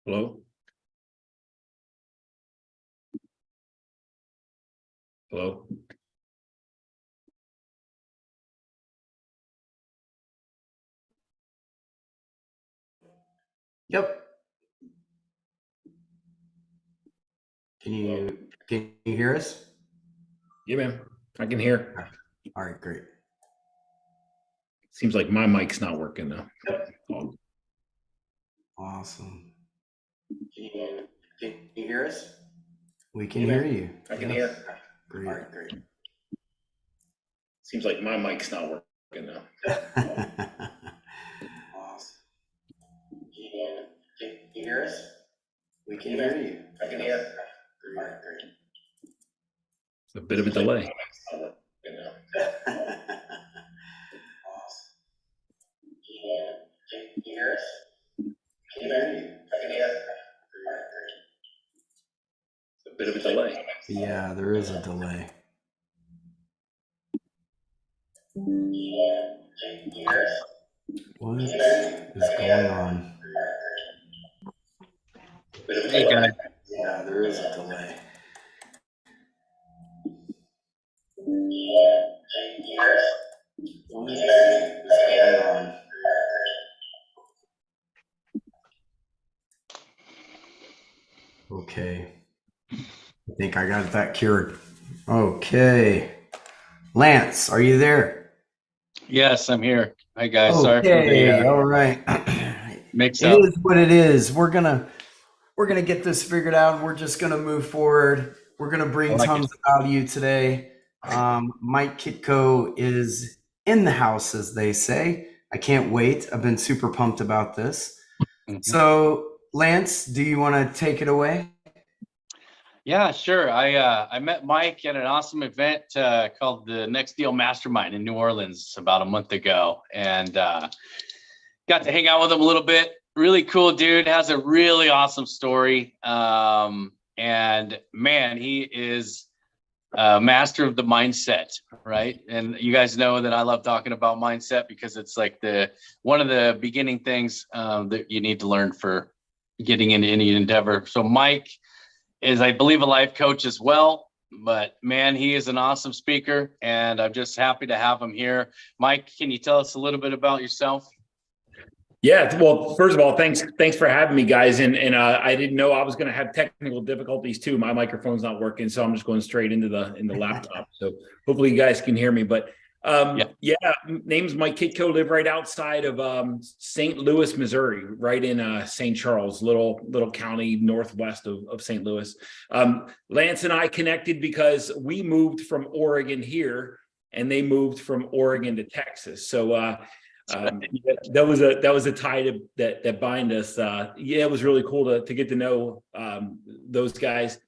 Hello? Hello? Yep. Can you hear us? Yeah, man. I can hear. All right, great. Seems like my mic's not working though. Yep. Oh, Awesome. Can you hear us? We can Yeah, hear man. you. I can Yes. hear. Great. All right, great. Seems like my mic's not working though. Awesome. Can you hear us? We can Yeah, hear man. you. I can Yes. hear. Great. All right, great. It's a bit of a delay. Awesome. Can you hear us? We can hear you. I can hear. Great. All right, great. It's a bit of a delay. Yeah, there is a delay. What is going on? Hey, guys. Yeah, there is a delay. What is going on? Okay. I think I got that cured. Okay. Lance, are you there? Yes, I'm here. Hi guys. Sorry for Okay, the all right. mix It up. is what it is. We're gonna get this figured out. We're just gonna move forward. We're gonna I bring like tons of value today. Mike Kitco is in the house, as they say. I can't wait. I've been super pumped about this. it. So, Lance, do you want to take it away? Yeah, sure. I met Mike at an awesome event called the Next Deal Mastermind in New Orleans about a month ago, and got to hang out with him a little bit. Really cool dude. Has a really awesome story. And man, he is a master of the mindset, right? And you guys know that I love talking about mindset because it's like one of the beginning things that you need to learn for getting into any endeavor. So Mike is, I believe, a life coach as well, but man, he is an awesome speaker, and I'm just happy to have him here. Mike, can you tell us a little bit about yourself? Yeah, well, first of all, thanks for having me, guys. And I didn't know I was going to have technical difficulties too. My microphone's not working, so I'm just going straight into the laptop. So hopefully you guys can hear me. But yeah, name's Mike Kitco. Live right outside of St. Louis, Missouri, right in St. Charles, little county northwest of St. Louis. Lance and I connected because we moved from Oregon here, and they moved from Oregon to Texas. So. That was a tie that bind us. Yeah, it was really cool to get to know those guys.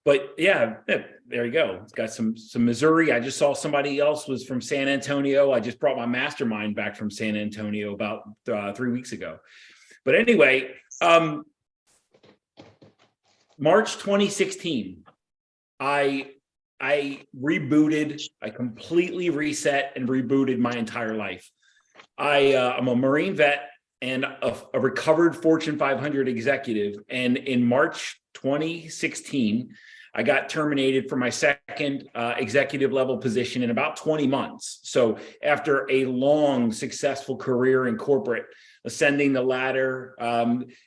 But yeah, there you go. It's got some Missouri. I just saw somebody else was from San Antonio. I just brought my mastermind back from San Antonio about 3 weeks ago. But anyway, March 2016, I rebooted. I completely reset and rebooted my entire life. I'm a Marine vet and a recovered Fortune 500 executive. And in March 2016, I got terminated from my second executive level position in about 20 months. So after a long, successful career in corporate, ascending the ladder,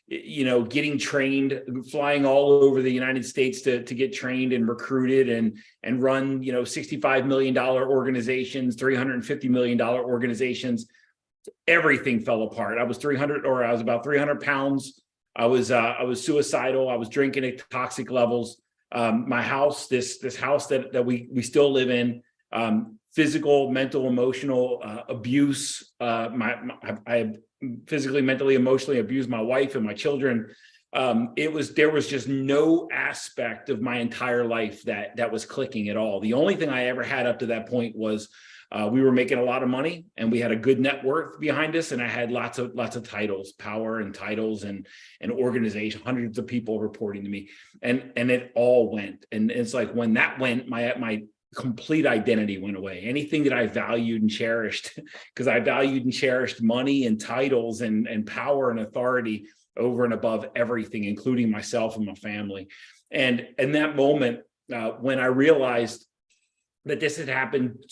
getting trained, flying all over the United States to get trained and recruited and run, $65 million organizations, $350 million organizations. Everything fell apart. I was about 300 pounds. I was suicidal. I was drinking at toxic levels. My house, this house that we still live in, physical, mental, emotional abuse. I physically, mentally, emotionally abused my wife and my children. There was just no aspect of my entire life that was clicking at all. The only thing I ever had up to that point was we were making a lot of money and we had a good net worth behind us, and I had lots of titles, power and titles and organization, hundreds of people reporting to me, and it all went. And it's like when that went, my complete identity went away. Anything that I valued and cherished, because I valued and cherished money and titles and power and authority, over and above everything, including myself and my family. And in that moment, when I realized that this had happened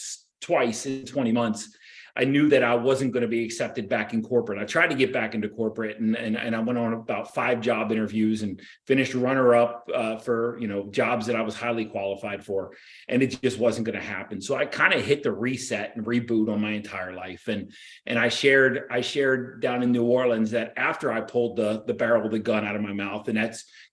twice in 20 months, I knew that I wasn't going to be accepted back in corporate. I tried to get back into corporate, and I went on about 5 job interviews and finished runner-up for jobs that I was highly qualified for, and it just wasn't going to happen. So I kind of hit the reset and reboot on my entire life. And I shared down in New Orleans that after I pulled the barrel of the gun out of my mouth, and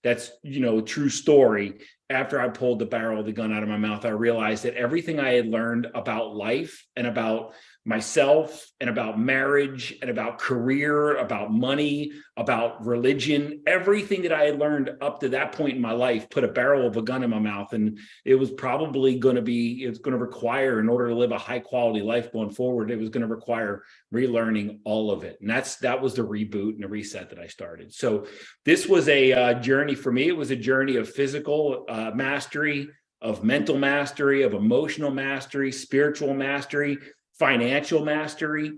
that's a true story. After I pulled the barrel of the gun out of my mouth, I realized that everything I had learned about life and about myself and about marriage and about career, about money, about religion, everything that I had learned up to that point in my life put a barrel of a gun in my mouth. And it was probably going to require, in order to live a high quality life going forward, it was going to require relearning all of it. And that was the reboot and the reset that I started. So this was a journey for me. It was a journey of physical mastery, of mental mastery, of emotional mastery, spiritual mastery, financial mastery.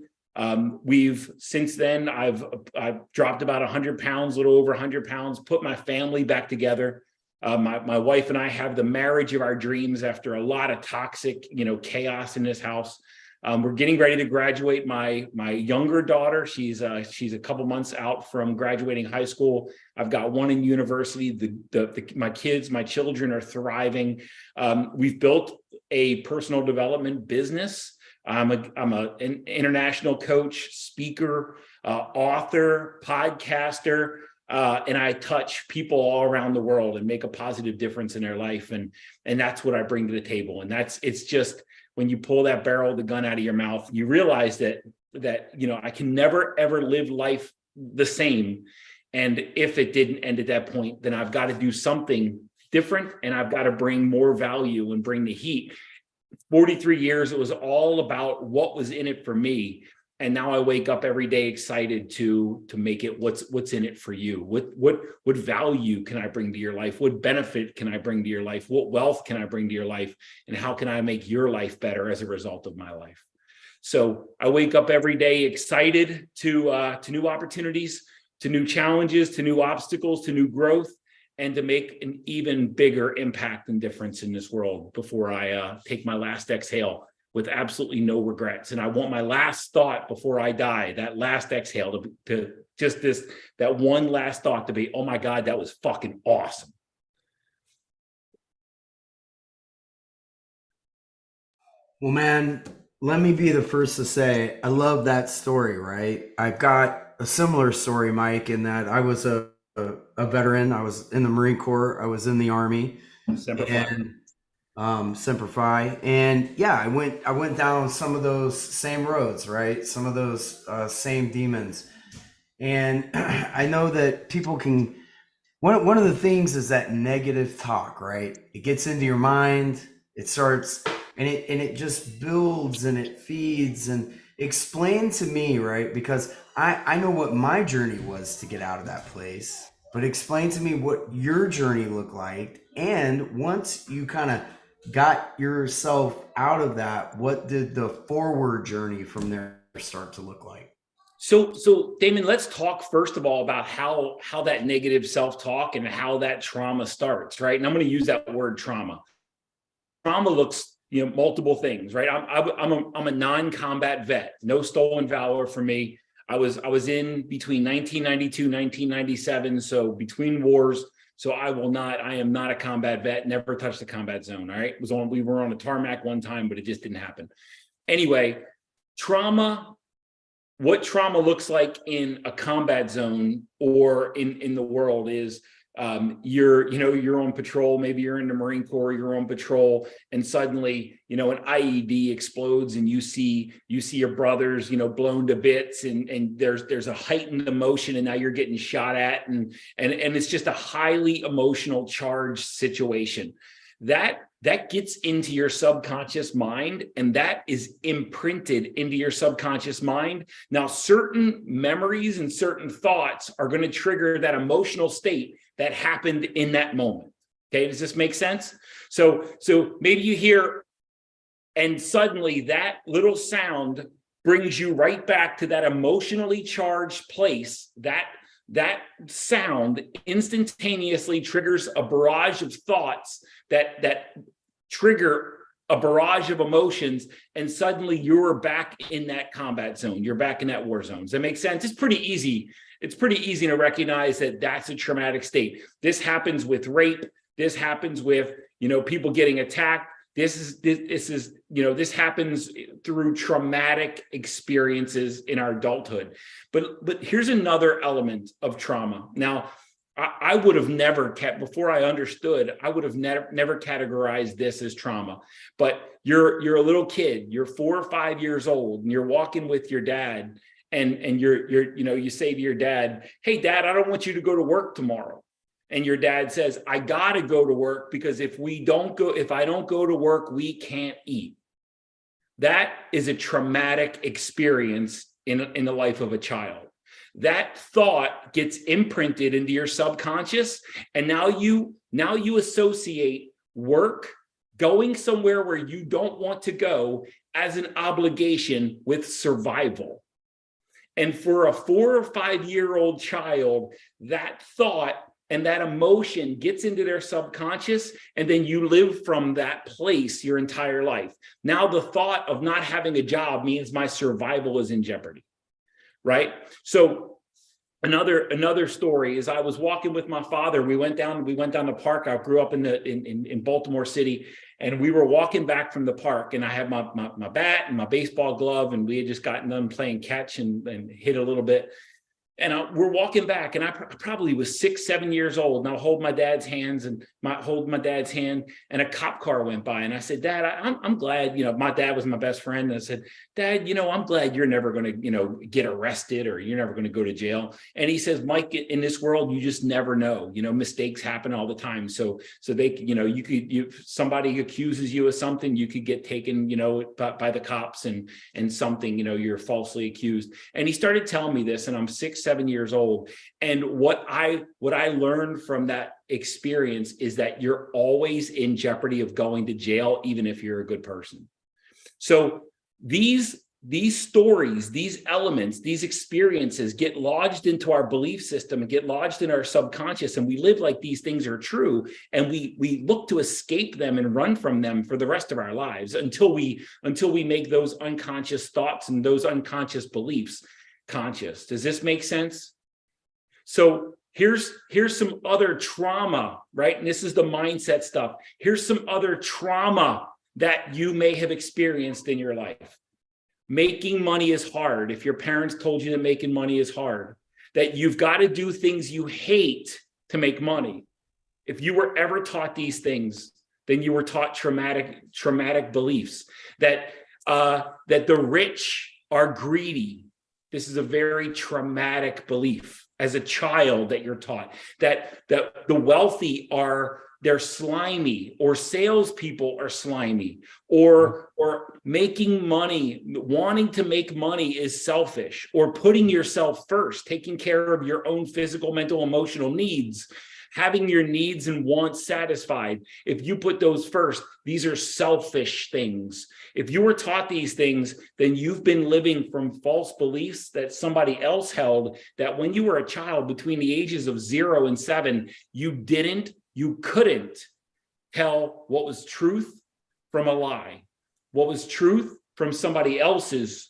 Since then, I've dropped about 100 pounds, a little over 100 pounds, put my family back together. My wife and I have the marriage of our dreams after a lot of toxic, chaos in this house. We're getting ready to graduate my younger daughter. She's a couple months out from graduating high school. I've got one in university. My children are thriving. We've built a personal development business. I'm an international coach, speaker, author, podcaster, and I touch people all around the world and make a positive difference in their life. And that's what I bring to the table. And it's just, when you pull that barrel of the gun out of your mouth, you realize that I can never, ever live life the same. And if it didn't end at that point, then I've got to do something different, and I've got to bring more value and bring the heat. 43 years, it was all about what was in it for me. And now I wake up every day excited to make it what's in it for you. What value can I bring to your life? What benefit can I bring to your life? What wealth can I bring to your life? And how can I make your life better as a result of my life? So I wake up every day excited to new opportunities, to new challenges, to new obstacles, to new growth, and to make an even bigger impact and difference in this world before I take my last exhale with absolutely no regrets. And I want my last thought before I die, that last exhale, that one last thought to be, oh my God, that was fucking awesome. Well, man, let me be the first to say, I love that story, right? I've got a similar story, Mike, in that I was a veteran. I was in the Marine Corps. I was in the Army. Semper Fi. And Semper Fi. And yeah, I went down some of those same roads, right? Some of those same demons. And I know that people can, one of the things is that negative talk, right? It gets into your mind, it starts, and it just builds and it feeds. And explain to me, right? Because I know what my journey was to get out of that place, but explain to me what your journey looked like. And once you kind of got yourself out of that, what did the forward journey from there start to look like? So Damon, let's talk first of all about how that negative self-talk and how that trauma starts, right? And I'm going to use that word trauma. Trauma looks, multiple things, right? I'm a non-combat vet, no stolen valor for me. I was in between 1992, 1997, so between wars. So I am not a combat vet, never touched a combat zone. All right. We were on a tarmac one time, but it just didn't happen. Anyway, what trauma looks like in a combat zone or in the world is you're on patrol, maybe you're in the Marine Corps, you're on patrol, and suddenly, an IED explodes and you see your brothers, blown to bits, and there's a heightened emotion, and now you're getting shot at, and it's just a highly emotional charged situation. That gets into your subconscious mind, and that is imprinted into your subconscious mind. Now, certain memories and certain thoughts are going to trigger that emotional state that happened in that moment. Okay, does this make sense? So maybe you hear, and suddenly that little sound brings you right back to that emotionally charged place, that that sound instantaneously triggers a barrage of thoughts that trigger a barrage of emotions, and suddenly you're back in that combat zone. You're back in that war zone. Does that make sense? It's pretty easy. It's pretty easy to recognize that that's a traumatic state. This happens with rape. This happens with, people getting attacked. This happens through traumatic experiences in our adulthood. But here's another element of trauma. Now, I would have never before I understood, I would have never categorized this as trauma. But you're a little kid, you're 4 or 5 years old, and you're walking with your dad, and you say to your dad, "Hey, Dad, I don't want you to go to work tomorrow." And your dad says, "I got to go to work because if I don't go to work, we can't eat." That is a traumatic experience in the life of a child. That thought gets imprinted into your subconscious, and now you associate work, going somewhere where you don't want to go, as an obligation with survival. And for a 4 or 5 year old child, that thought and that emotion gets into their subconscious, and then you live from that place your entire life. Now the thought of not having a job means my survival is in jeopardy. Right? So another story is, I was walking with my father. We went down the park. I grew up in Baltimore City, and we were walking back from the park, and I had my bat and my baseball glove, and we had just gotten done playing catch and hit a little bit. And we're walking back, and I probably was 6, 7 years old, and I'll hold my dad's hands and hold my dad's hand, and a cop car went by, and I said, "Dad, I'm glad, my dad was my best friend." And I said, "Dad, I'm glad you're never going to, get arrested, or you're never going to go to jail." And he says, "Mike, in this world, you just never know, mistakes happen all the time. So they, somebody accuses you of something, you could get taken, by the cops and something, you're falsely accused." And he started telling me this, and I'm 6, 7 years old. And what I learned from that experience is that you're always in jeopardy of going to jail, even if you're a good person. So these stories, these elements, these experiences get lodged into our belief system and get lodged in our subconscious, and we live like these things are true, and we look to escape them and run from them for the rest of our lives until we make those unconscious thoughts and those unconscious beliefs conscious. Does this make sense? So here's some other trauma, right? And this is the mindset stuff. Here's some other trauma that you may have experienced in your life. Making money is hard. If your parents told you that making money is hard, that you've got to do things you hate to make money. If you were ever taught these things, then you were taught traumatic beliefs that the rich are greedy. This is a very traumatic belief as a child that you're taught, that the wealthy they're slimy, or salespeople are slimy, or making money, wanting to make money is selfish, or putting yourself first, taking care of your own physical, mental, emotional needs, having your needs and wants satisfied. If you put those first, these are selfish things. If you were taught these things, then you've been living from false beliefs that somebody else held, that when you were a child between the ages of 0 and 7, you couldn't tell what was truth from a lie, what was truth from somebody else's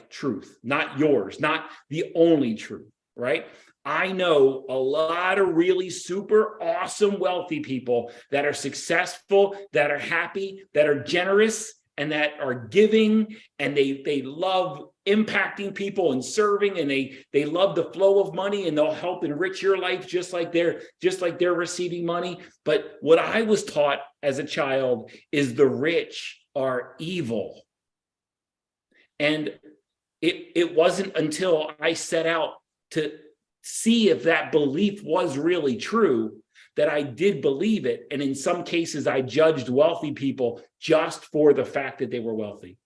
truth, not yours, not the only truth, right? I know a lot of really super awesome wealthy people that are successful, that are happy, that are generous, and that are giving, and they love impacting people and serving, and they love the flow of money, and they'll help enrich your life just like they're receiving money. But what I was taught as a child is the rich are evil. And it wasn't until I set out to see if that belief was really true that I did believe it. And in some cases, I judged wealthy people just for the fact that they were wealthy.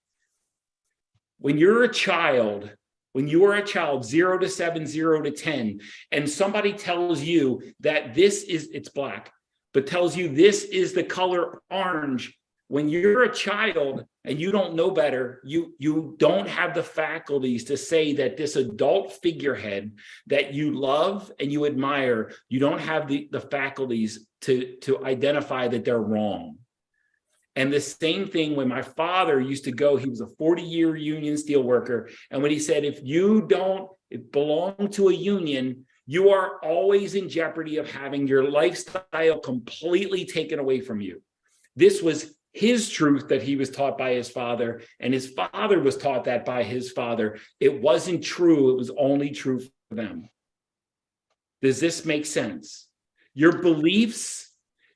When you're a child, 0 to 7, 0 to 10, and somebody tells you that it's black, but tells you this is the color orange, when you're a child and you don't know better, you don't have the faculties to say that this adult figurehead that you love and you admire, you don't have the faculties to identify that they're wrong. And the same thing when my father used to go, he was a 40-year union steelworker. And when he said, if you don't belong to a union, you are always in jeopardy of having your lifestyle completely taken away from you. This was his truth that he was taught by his father, and his father was taught that by his father. It wasn't true. It was only true for them. Does this make sense? Your beliefs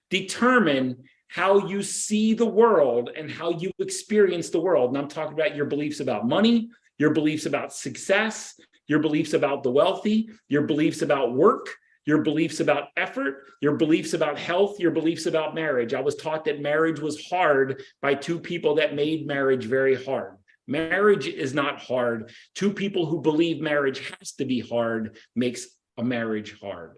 determine how you see the world and how you experience the world. And I'm talking about your beliefs about money, your beliefs about success, your beliefs about the wealthy, your beliefs about work, your beliefs about effort, your beliefs about health, your beliefs about marriage. I was taught that marriage was hard by two people that made marriage very hard. Marriage is not hard. Two people who believe marriage has to be hard makes a marriage hard.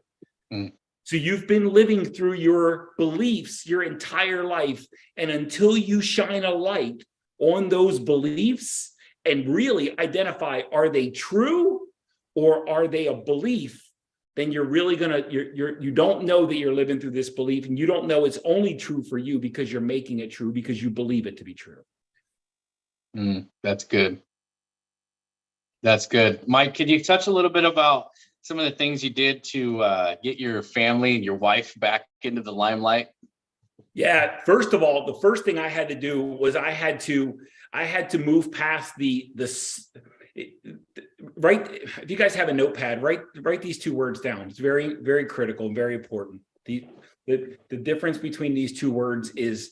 So you've been living through your beliefs your entire life. And until you shine a light on those beliefs and really identify, are they true or are they a belief? Then you're really you don't know that you're living through this belief, and you don't know it's only true for you because you're making it true because you believe it to be true. That's good. That's good. Mike, could you touch a little bit about some of the things you did to get your family and your wife back into the limelight? Yeah. First of all, the first thing I had to do was I had to move past right. If you guys have a notepad, write these two words down. It's very, very critical and very important. The difference between these two words is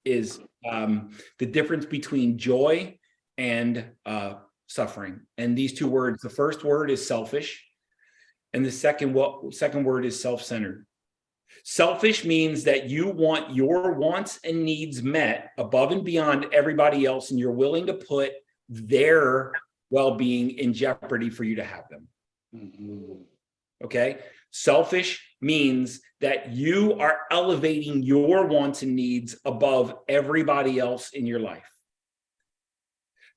the difference between joy and suffering. And these two words, the first word is selfish, and the second word is self-centered. Selfish means that you want your wants and needs met above and beyond everybody else, and you're willing to put their well-being in jeopardy for you to have them. Okay? Selfish means that you are elevating your wants and needs above everybody else in your life.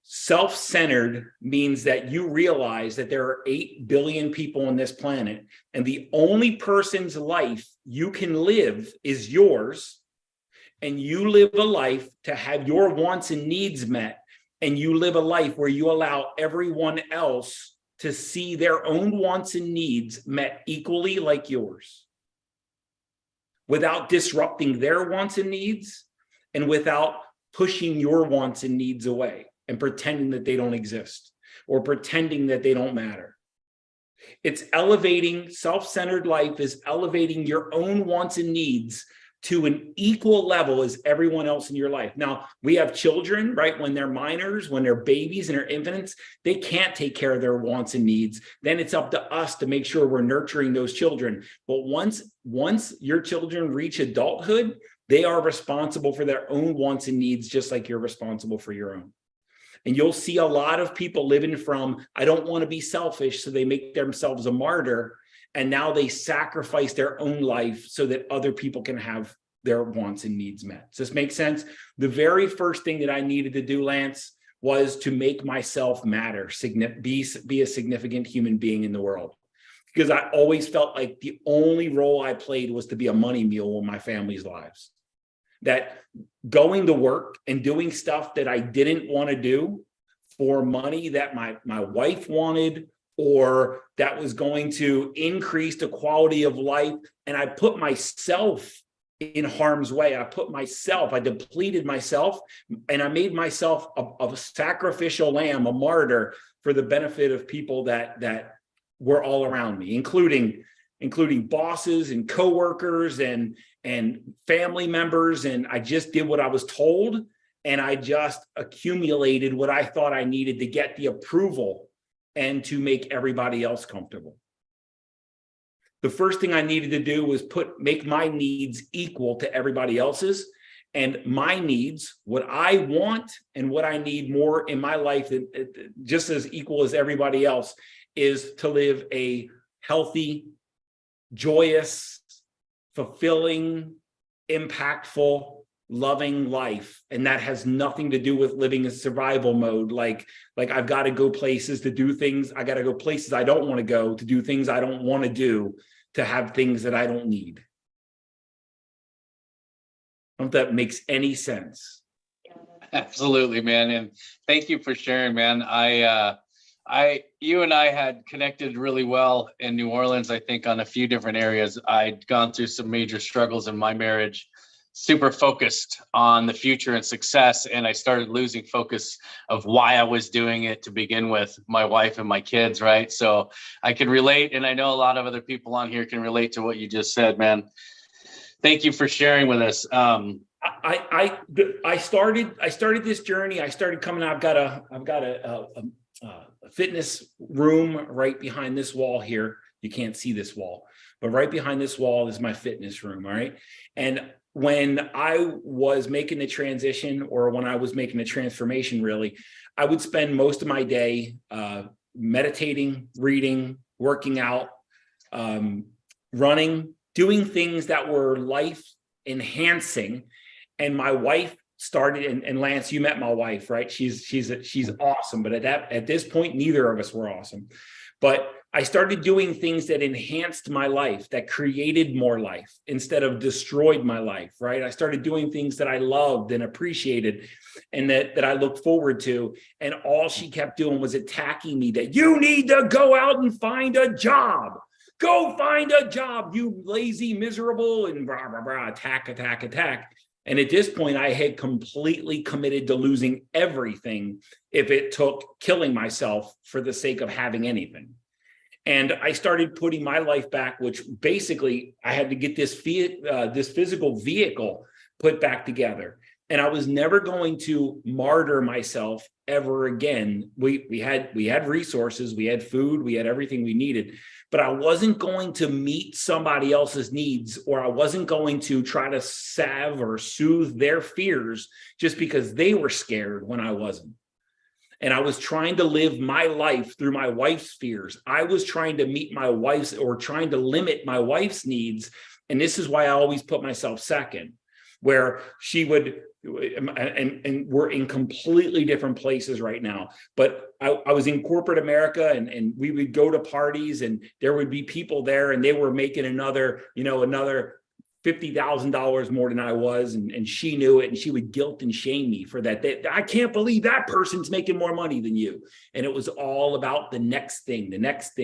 Self-centered means that you realize that there are 8 billion people on this planet, and the only person's life you can live is yours, and you live a life to have your wants and needs met, and you live a life where you allow everyone else to see their own wants and needs met equally like yours, without disrupting their wants and needs, and without pushing your wants and needs away and pretending that they don't exist or pretending that they don't matter. It's elevating. Self-centered life is elevating your own wants and needs to an equal level as everyone else in your life. Now, we have children, right? When they're minors, when they're babies and they're infants, they can't take care of their wants and needs. Then it's up to us to make sure we're nurturing those children. But once your children reach adulthood, they are responsible for their own wants and needs, just like you're responsible for your own. And you'll see a lot of people living from, I don't want to be selfish, so they make themselves a martyr. And now they sacrifice their own life so that other people can have their wants and needs met. Does this make sense? The very first thing that I needed to do, Lance, was to make myself matter, be a significant human being in the world. Because I always felt like the only role I played was to be a money mule in my family's lives. That going to work and doing stuff that I didn't want to do for money that my wife wanted, or that was going to increase the quality of life. And I put myself in harm's way. I depleted myself, and I made myself a sacrificial lamb, a martyr for the benefit of people that were all around me, including bosses and coworkers and family members. And I just did what I was told, and I just accumulated what I thought I needed to get the approval and to make everybody else comfortable. The first thing I needed to do was make my needs equal to everybody else's, and my needs, what I want and what I need more in my life, just as equal as everybody else, is to live a healthy, joyous, fulfilling, impactful loving life, and that has nothing to do with living in survival mode. Like I've got to go places to do things. I got to go places I don't want to go, to do things I don't want to do, to have things that I don't need. I don't know if that makes any sense. Absolutely, man. And thank you for sharing, man. You and I had connected really well in New Orleans, I think, on a few different areas. I'd gone through some major struggles in my marriage, super focused on the future and success. And I started losing focus of why I was doing it to begin with, my wife and my kids, right? So I can relate. And I know a lot of other people on here can relate to what you just said, man. Thank you for sharing with us. I started this journey. I started coming out. I've got a fitness room right behind this wall here. You can't see this wall, but right behind this wall is my fitness room. All right. And when I was making the transition, or when I was making the transformation, really, I would spend most of my day meditating, reading, working out, running, doing things that were life enhancing. And my wife started, and Lance, you met my wife, right? She's awesome. But at this point, neither of us were awesome. But I started doing things that enhanced my life, that created more life instead of destroyed my life, right? I started doing things that I loved and appreciated, and that I looked forward to. And all she kept doing was attacking me, that you need to go out and find a job. Go find a job, you lazy, miserable, and blah, blah, blah, attack. And at this point, I had completely committed to losing everything if it took killing myself for the sake of having anything. And I started putting my life back, which basically I had to get this physical vehicle put back together. And I was never going to martyr myself ever again. We had resources, we had food, we had everything we needed, but I wasn't going to meet somebody else's needs, or I wasn't going to try to salve or soothe their fears just because they were scared when I wasn't. And I was trying to live my life through my wife's fears. I was trying to meet my wife's, or trying to limit my wife's needs. And this is why I always put myself second, where she would, and we're in completely different places right now. But I was in corporate America, and we would go to parties, and there would be people there, and they were making another $50,000 more than I was, and she knew it, and she would guilt and shame me for that. I can't believe that person's making more money than you. And it was all about the next thing, the next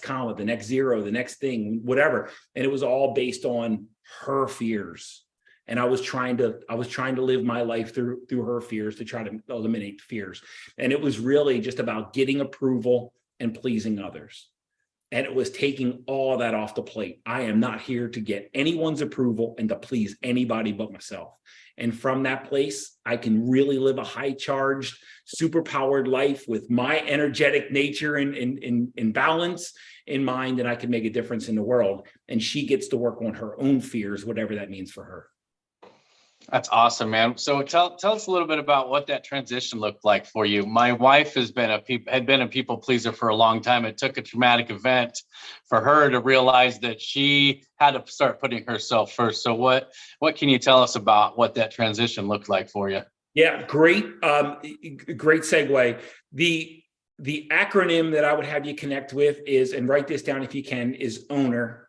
comma, the next zero, the next thing, whatever. And it was all based on her fears. And I was trying to live my life through her fears, to try to eliminate fears. And it was really just about getting approval and pleasing others. And it was taking all that off the plate. I am not here to get anyone's approval and to please anybody but myself. And from that place, I can really live a high-charged, super-powered life with my energetic nature in balance in mind, and I can make a difference in the world. And she gets to work on her own fears, whatever that means for her. That's awesome, man. So tell us a little bit about what that transition looked like for you. My wife had been a people pleaser for a long time. It took a traumatic event for her to realize that she had to start putting herself first. So what can you tell us about what that transition looked like for you? Yeah, great segue. The acronym that I would have you connect with is, and write this down if you can, is OWNER.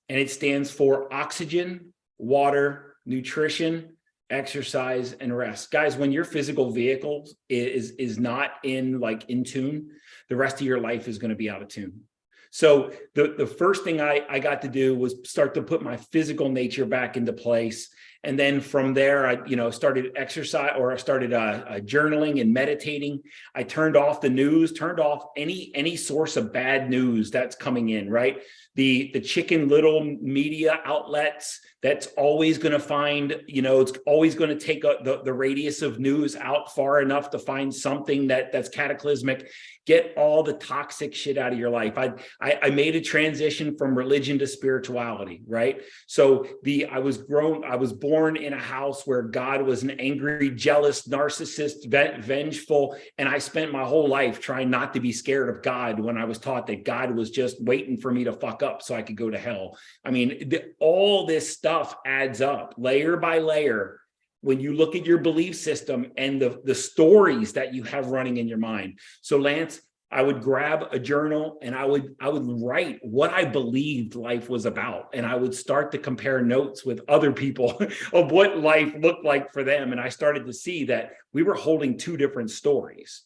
And it stands for oxygen, water, nutrition, exercise, and rest. Guys, when your physical vehicle is not in tune, the rest of your life is going to be out of tune. So the first thing I got to do was start to put my physical nature back into place. And then from there, I started exercise, or I started journaling and meditating. I turned off the news, turned off any source of bad news that's coming in, right? The Chicken Little media outlets, that's always going to find, it's always going to take the radius of news out far enough to find something that's cataclysmic. Get all the toxic shit out of your life. I made a transition from religion to spirituality, right? So I was born in a house where God was an angry, jealous, narcissist, vengeful, and I spent my whole life trying not to be scared of God, when I was taught that God was just waiting for me to fuck up so I could go to hell. I mean, all this stuff adds up layer by layer, when you look at your belief system and the stories that you have running in your mind. So Lance, I would grab a journal and I would write what I believed life was about. And I would start to compare notes with other people of what life looked like for them. And I started to see that we were holding two different stories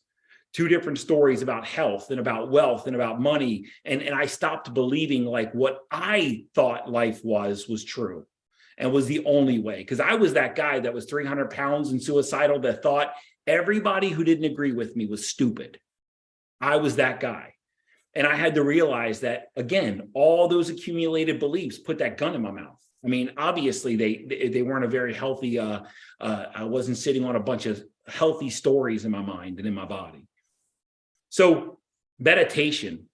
about health and about wealth and about money. And I stopped believing like what I thought life was true and was the only way. Because I was that guy that was 300 pounds and suicidal that thought everybody who didn't agree with me was stupid. I was that guy. And I had to realize that, again, all those accumulated beliefs put that gun in my mouth. I mean, obviously they weren't a very healthy, I wasn't sitting on a bunch of healthy stories in my mind and in my body. So meditation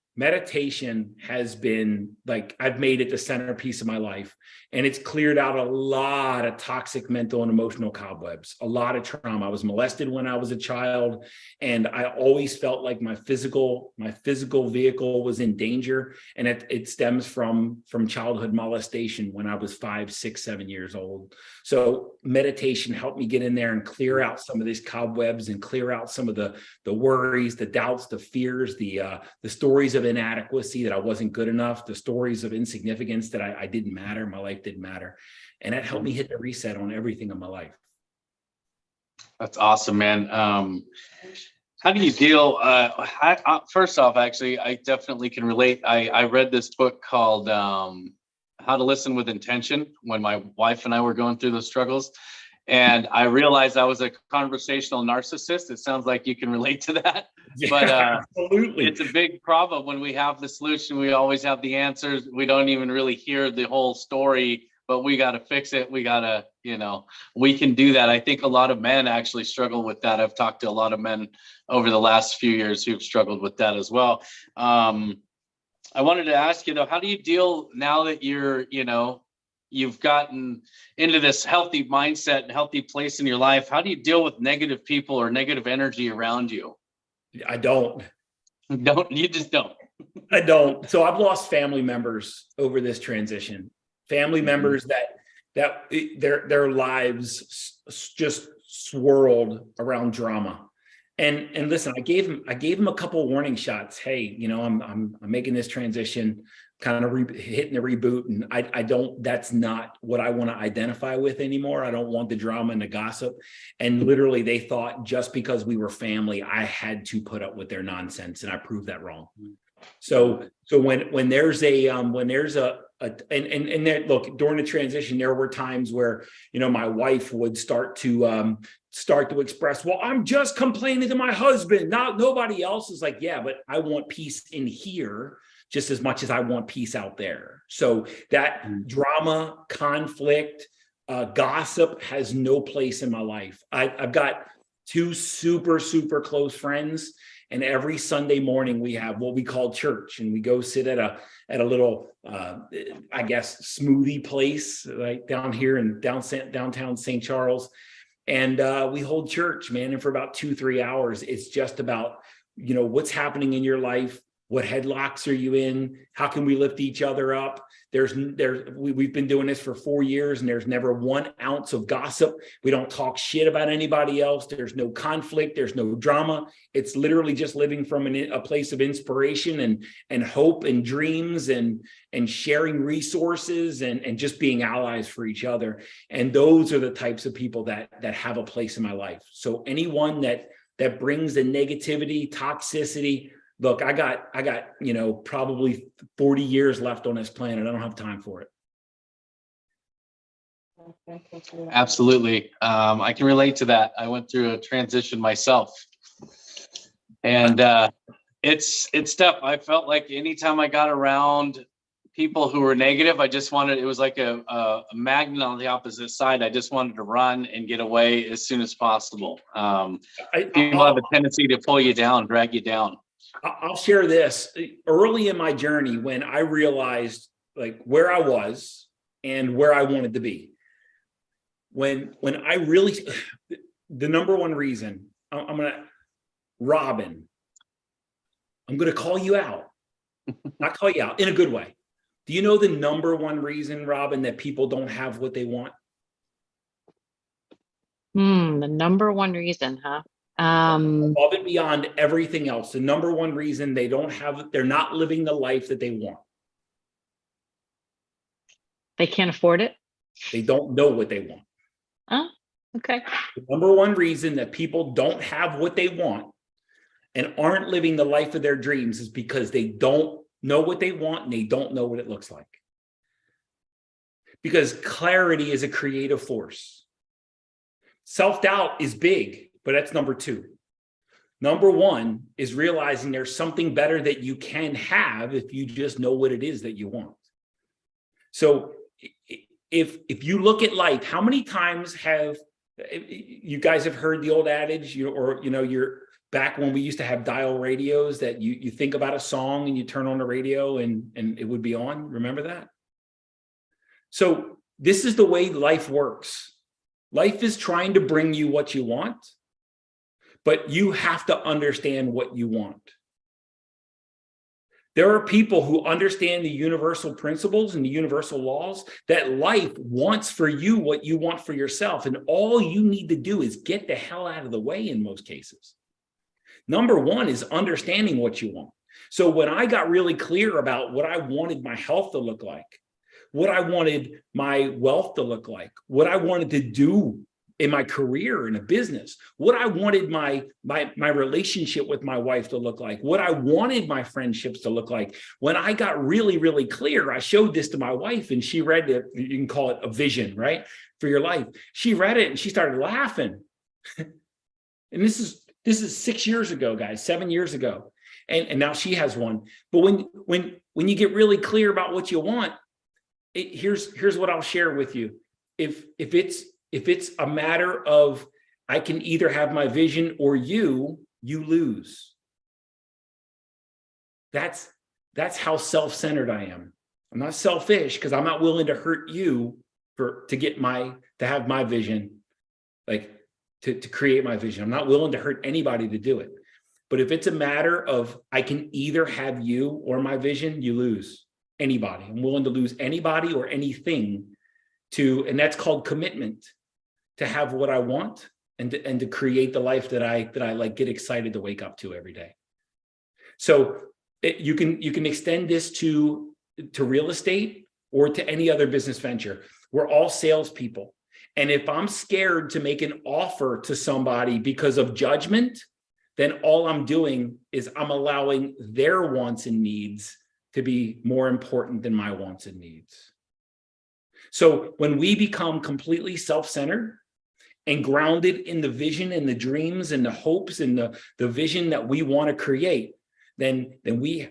has been like, I've made it the centerpiece of my life, and it's cleared out a lot of toxic mental and emotional cobwebs, a lot of trauma. I was molested when I was a child, and I always felt like my physical vehicle was in danger. And it stems from childhood molestation when I was 5, 6, 7 years old. So meditation helped me get in there and clear out some of these cobwebs and clear out some of the worries, the doubts, the fears, the stories of inadequacy, that I wasn't good enough, the stories of insignificance, that I didn't matter, my life didn't matter. And that helped me hit the reset on everything in my life. That's awesome, man. How do you deal? First off, actually, I definitely can relate. I read this book called How to Listen with Intention when my wife and I were going through those struggles. And I realized I was a conversational narcissist. It sounds like you can relate to that. Yeah, but absolutely. It's a big problem when we have the solution. We always have the answers. We don't even really hear the whole story, but we got to fix it. We got to, we can do that. I think a lot of men actually struggle with that. I've talked to a lot of men over the last few years who've struggled with that as well. I wanted to ask you though, how do you deal now that you've gotten into this healthy mindset and healthy place in your life? How do you deal with negative people or negative energy around you? I don't. You just don't. I don't. So I've lost family members over this transition. Family members that their lives just swirled around drama. And listen, I gave him a couple warning shots. Hey, I'm making this transition, kind of hitting the reboot, and I don't. That's not what I want to identify with anymore. I don't want the drama and the gossip. And literally, they thought just because we were family, I had to put up with their nonsense, and I proved that wrong. So when there's and there, look, during the transition, there were times where, my wife would start to express, well, I'm just complaining to my husband. Nobody else is like, yeah, but I want peace in here just as much as I want peace out there. So that drama, conflict, gossip has no place in my life. I've got two super, super close friends. And every Sunday morning we have what we call church, and we go sit at a little, I guess, smoothie place right down here in downtown St. Charles. And we hold church, man. And for about 2-3 hours, it's just about, what's happening in your life. What headlocks are you in? How can we lift each other up? We've been doing this for 4 years, and there's never 1 ounce of gossip. We don't talk shit about anybody else. There's no conflict. There's no drama. It's literally just living from a place of inspiration and hope and dreams and sharing resources and just being allies for each other. And those are the types of people that have a place in my life. So anyone that brings the negativity, toxicity, look, I got, probably 40 years left on this planet. I don't have time for it. Absolutely. I can relate to that. I went through a transition myself, and it's tough. I felt like anytime I got around people who were negative, it was like a magnet on the opposite side. I just wanted to run and get away as soon as possible. People have a tendency to pull you down, drag you down. I'll share this. Early in my journey, when I realized like where I was and where I wanted to be, when I really, the number one reason Robin, I'm going to call you out, not call you out in a good way. Do you know the number one reason, Robin, that people don't have what they want? The number one reason, huh? Above and beyond everything else, the number one reason they're not living the life that they want. They can't afford it. They don't know what they want. Oh, okay. The number one reason that people don't have what they want and aren't living the life of their dreams is because they don't know what they want and they don't know what it looks like. Because clarity is a creative force. Self-doubt is big, but that's number two. Number one is realizing there's something better that you can have if you just know what it is that you want. So if you look at life, how many times have you guys have heard the old adage, you're back when we used to have dial radios that you think about a song and you turn on the radio and it would be on. Remember that? So this is the way life works. Life is trying to bring you what you want, but you have to understand what you want. There are people who understand the universal principles and the universal laws that life wants for you what you want for yourself. And all you need to do is get the hell out of the way in most cases. Number one is understanding what you want. So when I got really clear about what I wanted my health to look like, what I wanted my wealth to look like, what I wanted to do in my career in a business, what I wanted my relationship with my wife to look like, what I wanted my friendships to look like. When I got really, really clear, I showed this to my wife and she read it. You can call it a vision, right? For your life. She read it and she started laughing. And this is 6 years ago, guys, 7 years ago. And now she has one. But when you get really clear about what you want, here's what I'll share with you. If it's a matter of I can either have my vision or you lose. That's how self-centered I am. I'm not selfish because I'm not willing to hurt you to have my vision, like to create my vision. I'm not willing to hurt anybody to do it. But if it's a matter of I can either have you or my vision, you lose. Anybody. I'm willing to lose anybody or anything and that's called commitment, to have what I want and to create the life that I like get excited to wake up to every day. So you can extend this to real estate or to any other business venture. We're all salespeople. And if I'm scared to make an offer to somebody because of judgment, then all I'm doing is I'm allowing their wants and needs to be more important than my wants and needs. So when we become completely self-centered and grounded in the vision and the dreams and the hopes and the vision that we want to create, then we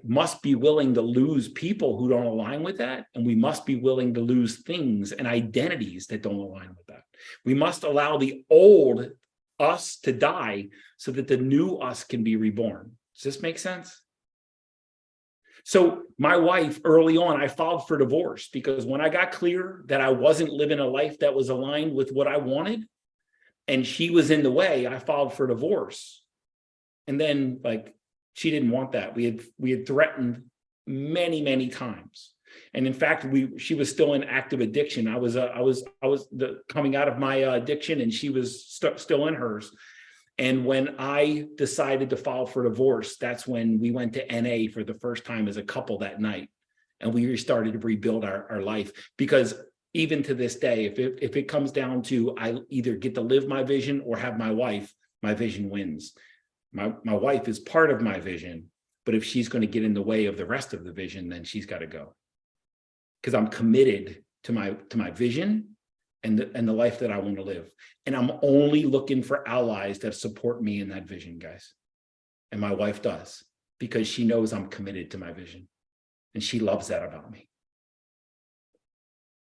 must be willing to lose people who don't align with that. And we must be willing to lose things and identities that don't align with that. We must allow the old us to die so that the new us can be reborn. Does this make sense? So my wife, early on, I filed for divorce because when I got clear that I wasn't living a life that was aligned with what I wanted and she was in the way, I filed for divorce. And then she didn't want that. We had threatened many, many times. And in fact, she was still in active addiction. I was coming out of my addiction and she was still in hers. And when I decided to file for divorce, that's when we went to NA for the first time as a couple that night. And we started to rebuild our life. Because even to this day, if it comes down to I either get to live my vision or have my wife, my vision wins. My wife is part of my vision, but if she's going to get in the way of the rest of the vision, then she's got to go. Because I'm committed to my vision and the life that I want to live. And I'm only looking for allies that support me in that vision, guys. And my wife does, because she knows I'm committed to my vision. And she loves that about me.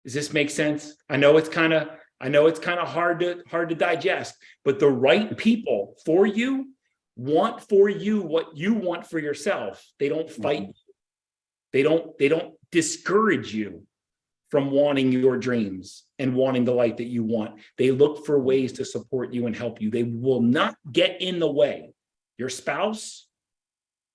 Does this make sense? I know it's kind of hard to digest, but the right people for you want for you what you want for yourself. They don't fight you. They don't discourage you from wanting your dreams and wanting the life that you want. They look for ways to support you and help you. They will not get in the way. Your spouse,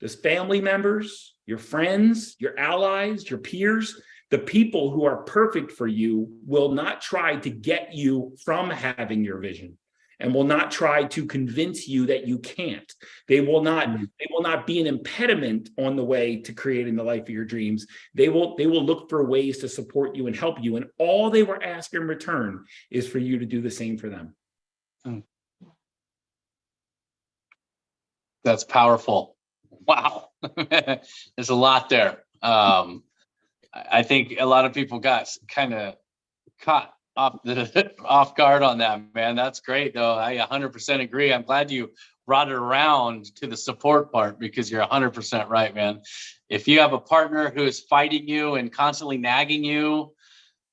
those family members, your friends, your allies, your peers, The people who are perfect for you will not try to get you from having your vision, and will not try to convince you that you can't. They will not be an impediment on the way to creating the life of your dreams. They will look for ways to support you and help you. And all they were asking in return is for you to do the same for them. That's powerful. Wow. There's a lot there. I think a lot of people got kind of caught off guard on that, man. That's great though. I 100% agree. I'm glad you brought it around to the support part, because you're 100% right, man. If you have a partner who is fighting you and constantly nagging you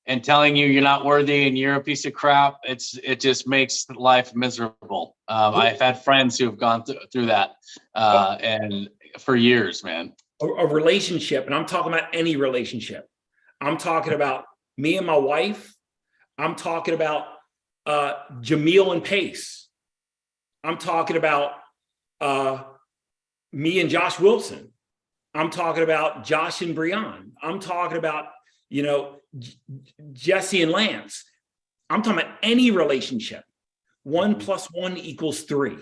and telling you you're not worthy and you're a piece of crap, it just makes life miserable. I've had friends who have gone through that and for years, man. A relationship, and I'm talking about any relationship. I'm talking about me and my wife. I'm talking about Jamil and Pace. I'm talking about me and Josh Wilson. I'm talking about Josh and Brian. I'm talking about, Jesse and Lance. I'm talking about any relationship. 1 + 1 = 3.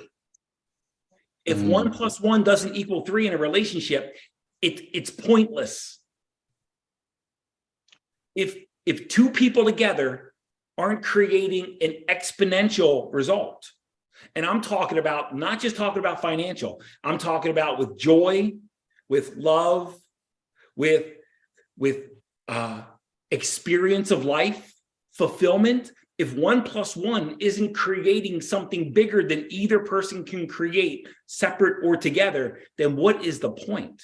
If 1 + 1 doesn't equal 3 in a relationship, it's pointless. If two people together aren't creating an exponential result, and I'm talking about, not just talking about financial, I'm talking about with joy, with love, with experience of life, fulfillment. If 1 + 1 isn't creating something bigger than either person can create, separate or together, then what is the point?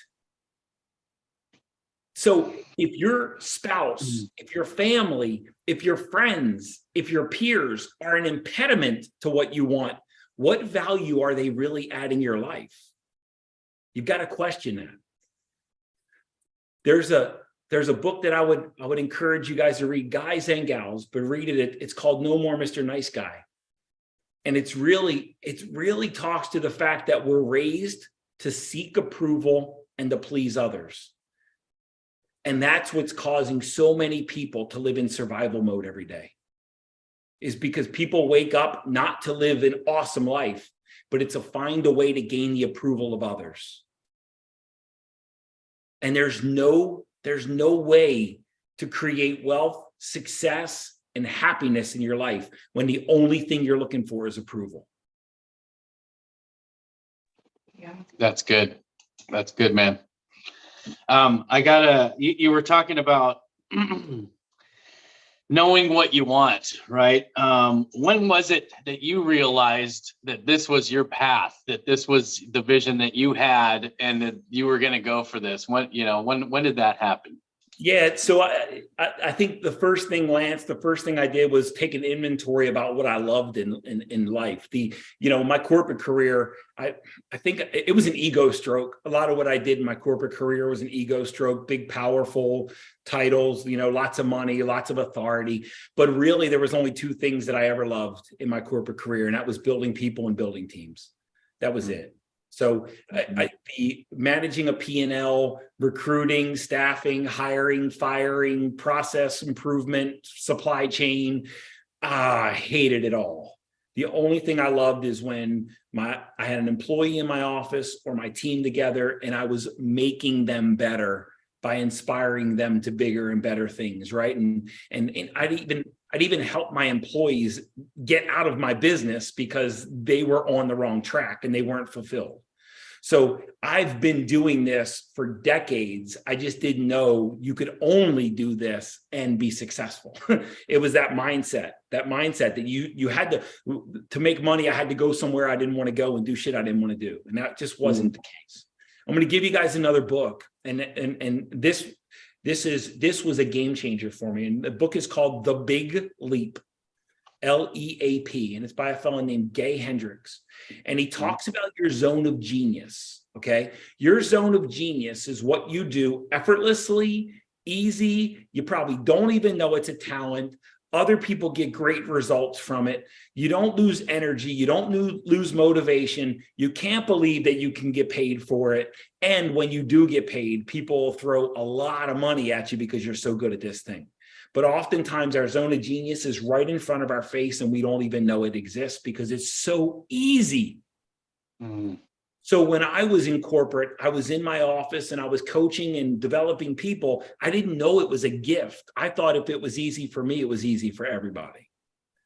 So if your spouse, if your family, if your friends, if your peers are an impediment to what you want, what value are they really adding your life? You've got to question that. There's a book that I would encourage you guys to read, guys and gals, but read it. It's called No More Mr. Nice Guy. And it really talks to the fact that we're raised to seek approval and to please others. And that's what's causing so many people to live in survival mode every day, is because people wake up not to live an awesome life, but it's to find a way to gain the approval of others. And there's no way to create wealth, success, and happiness in your life when the only thing you're looking for is approval. Yeah. That's good. That's good, man. You were talking about knowing what you want, right? When was it that you realized that this was your path, that this was the vision that you had, and that you were going to go for this? When did that happen? Yeah, so I think the first thing, Lance, the first thing I did was take an inventory about what I loved in life. My corporate career, I think it was an ego stroke. A lot of what I did in my corporate career was an ego stroke, big, powerful titles, lots of money, lots of authority. But really, there was only two things that I ever loved in my corporate career, and that was building people and building teams. That was it. So managing a P&L, recruiting, staffing, hiring, firing, process improvement, supply chain, I hated it all. The only thing I loved is when I had an employee in my office or my team together, and I was making them better by inspiring them to bigger and better things, right? And I'd even help my employees get out of my business because they were on the wrong track and they weren't fulfilled. So I've been doing this for decades. I just didn't know you could only do this and be successful. It was that mindset that you had to make money. I had to go somewhere I didn't want to go and do shit I didn't want to do. And that just wasn't the case. I'm going to give you guys another book. And this was a game changer for me. And the book is called The Big Leap, LEAP, and it's by a fellow named Gay Hendricks. And he talks about your zone of genius. Okay. Your zone of genius is what you do effortlessly, easy. You probably don't even know it's a talent, Other people get great results from it. You don't lose energy. You don't lose motivation. You can't believe that you can get paid for it. And when you do get paid, people will throw a lot of money at you because you're so good at this thing. But oftentimes our zone of genius is right in front of our face and we don't even know it exists because it's so easy. So when I was in corporate, I was in my office and I was coaching and developing people. I didn't know it was a gift. I thought if it was easy for me, it was easy for everybody.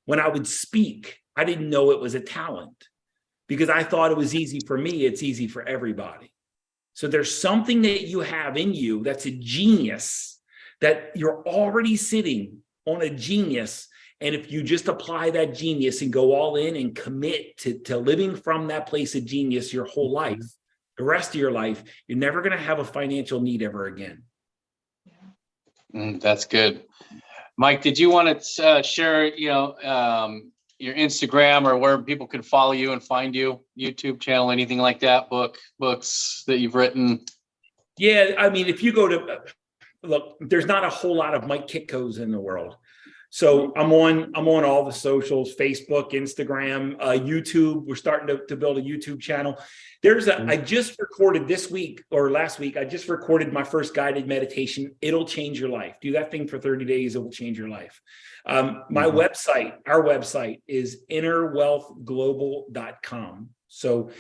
When I would speak, I didn't know it was a talent because I thought it was easy for me. It's easy for everybody. So there's something that you have in you that's a genius, that you're already sitting on a genius. And if you just apply that genius and go all in and commit to living from that place of genius your whole life, the rest of your life, you're never going to have a financial need ever again. That's good. Mike, did you want to share, your Instagram or where people can follow you and find you, YouTube channel, anything like that, books that you've written? Yeah, I mean, if you go to, look, there's not a whole lot of Mike Kitkos in the world. So I'm on all the socials, Facebook, Instagram, YouTube. We're starting to build a YouTube channel. I just recorded this week or last week, I just recorded my first guided meditation. It'll change your life. Do that thing for 30 days. It will change your life. Our website is innerwealthglobal.com. So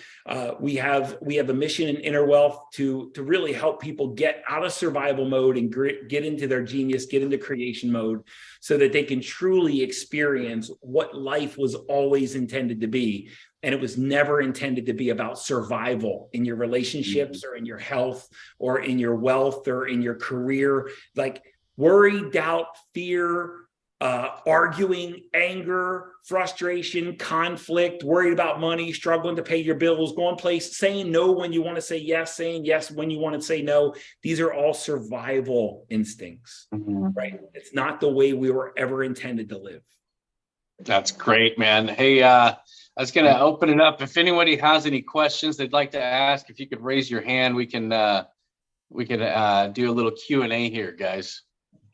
we have a mission in Inner Wealth to really help people get out of survival mode and get into their genius, get into creation mode so that they can truly experience what life was always intended to be. And it was never intended to be about survival in your relationships or in your health or in your wealth or in your career. Like worry, doubt, fear, arguing, anger, frustration, conflict, worried about money, struggling to pay your bills, going place, saying no when you want to say yes, saying yes when you want to say no. These are all survival instincts, right? It's not the way we were ever intended to live. That's great, man. Hey, I was going to open it up. If anybody has any questions they'd like to ask, if you could raise your hand, we can do a little Q&A here, guys.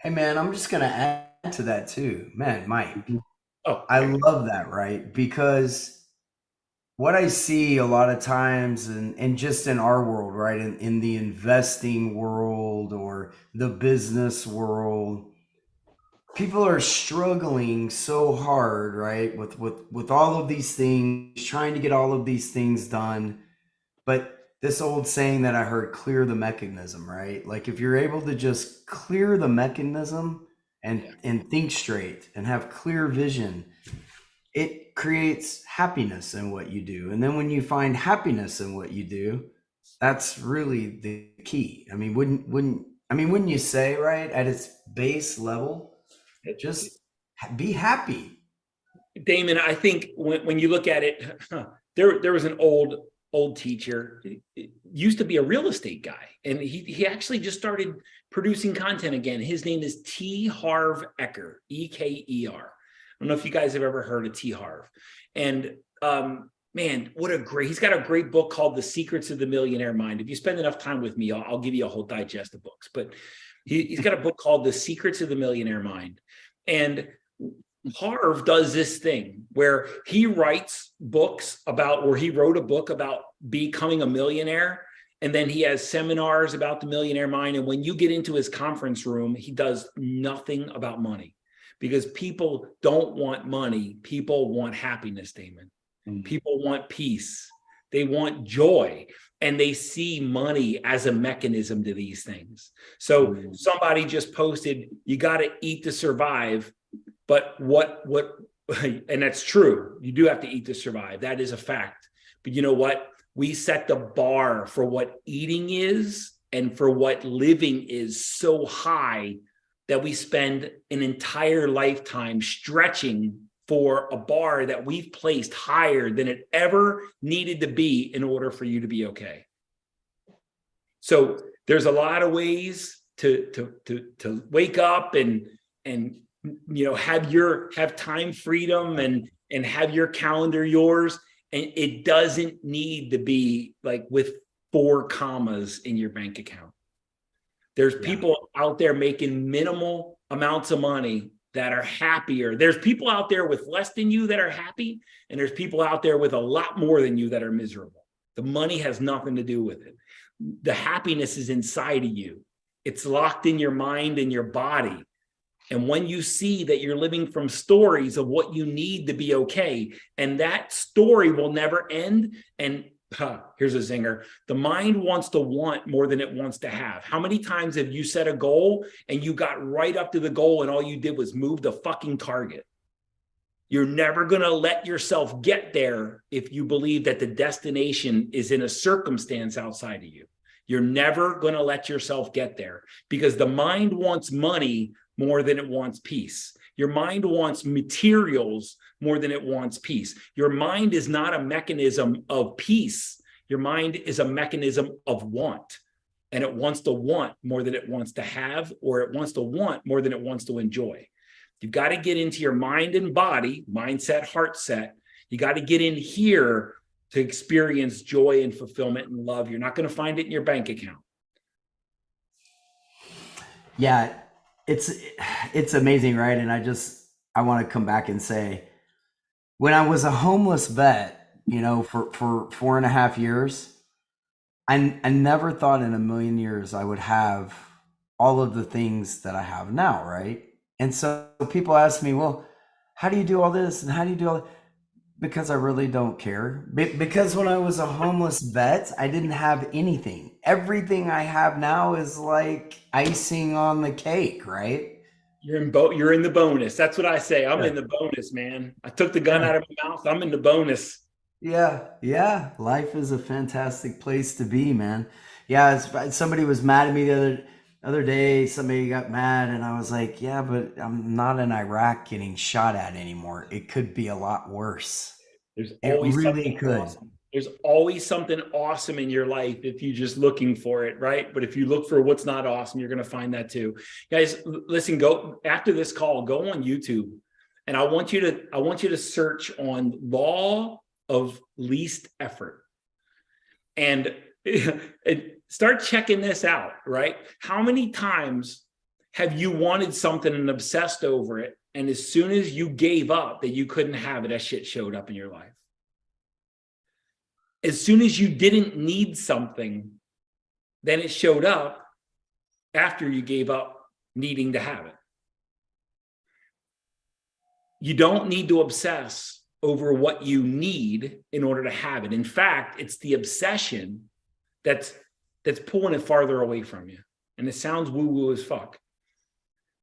Hey man, I'm just going to add to that too, man, Mike. Oh, I love that, right? Because what I see a lot of times and just in our world, right? In the investing world or the business world, people are struggling so hard, right? With all of these things, trying to get all of these things done. But this old saying that I heard, clear the mechanism, right? Like if you're able to just clear the mechanism and think straight and have clear vision, it creates happiness in what you do. And then when you find happiness in what you do, that's really the key. I mean, wouldn't you say, right, at its base level, just be happy? Damon, I think when you look at it, there was an old teacher, used to be a real estate guy, and he actually just started producing content again. His name is T. Harv Eker, Eker. I don't know if you guys have ever heard of T. Harv. And man, he's got a great book called The Secrets of the Millionaire Mind. If you spend enough time with me, I'll give you a whole digest of books. But he's got a book called The Secrets of the Millionaire Mind. And Harv does this thing where he writes books where he wrote a book about becoming a millionaire. And then he has seminars about the millionaire mind. And when you get into his conference room, he does nothing about money because people don't want money. People want happiness, Damon. People want peace. They want joy. And they see money as a mechanism to these things. So somebody just posted, you got to eat to survive. But and that's true. You do have to eat to survive. That is a fact. But you know what? We set the bar for what eating is and for what living is so high that we spend an entire lifetime stretching for a bar that we've placed higher than it ever needed to be in order for you to be okay. So there's a lot of ways to wake up and have time freedom and have your calendar yours. And it doesn't need to be like with 4 commas in your bank account. There's people out there making minimal amounts of money that are happier. There's people out there with less than you that are happy, and there's people out there with a lot more than you that are miserable. The money has nothing to do with it. The happiness is inside of you. It's locked in your mind and your body. And when you see that you're living from stories of what you need to be okay, and that story will never end. And here's a zinger. The mind wants to want more than it wants to have. How many times have you set a goal and you got right up to the goal and all you did was move the fucking target? You're never going to let yourself get there if you believe that the destination is in a circumstance outside of you. You're never going to let yourself get there because the mind wants money more than it wants peace. Your mind wants materials more than it wants peace. Your mind is not a mechanism of peace. Your mind is a mechanism of want. And it wants to want more than it wants to have, or it wants to want more than it wants to enjoy. You've got to get into your mind and body, mindset, heart set. You got to get in here to experience joy and fulfillment and love. You're not going to find it in your bank account. Yeah, it's amazing, right? And I want to come back and say, when I was a homeless vet, for 4.5 years, I never thought in a million years I would have all of the things that I have now, right? And so people ask me, well, how do you do all this? And how do you do all that? Because I really don't care. Because when I was a homeless vet, I didn't have anything. Everything I have now is like icing on the cake, right? You're in the bonus. That's what I say. I'm in the bonus, man. I took the gun out of my mouth. I'm in the bonus. Yeah. Life is a fantastic place to be, man. Yeah, somebody was mad at me the other day. Somebody got mad, and I was like, yeah, but I'm not in Iraq getting shot at anymore. It could be a lot worse. There's It always really something could. awesome. There's always something awesome in your life if you're just looking for it, right? But if you look for what's not awesome, you're going to find that too. Guys, listen, go after this call, go on YouTube, and I want you to search on law of least effort. And start checking this out, right? How many times have you wanted something and obsessed over it, and as soon as you gave up that you couldn't have it, that shit showed up in your life? As soon as you didn't need something, then it showed up after you gave up needing to have it. You don't need to obsess over what you need in order to have it. In fact, it's the obsession that's pulling it farther away from you. And it sounds woo-woo as fuck.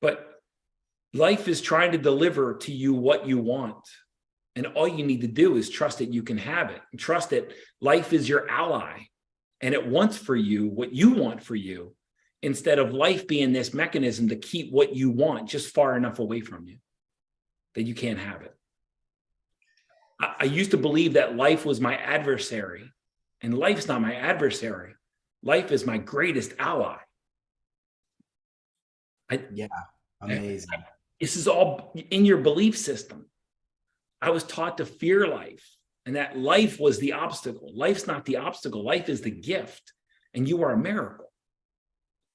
But life is trying to deliver to you what you want. And all you need to do is trust that you can have it. And trust that life is your ally. And it wants for you what you want for you, instead of life being this mechanism to keep what you want just far enough away from you that you can't have it. I used to believe that life was my adversary, and life's not my adversary. Life is my greatest ally. Amazing. This is all in your belief system. I was taught to fear life, and that life was the obstacle. Life's not the obstacle. Life is the gift, and you are a miracle.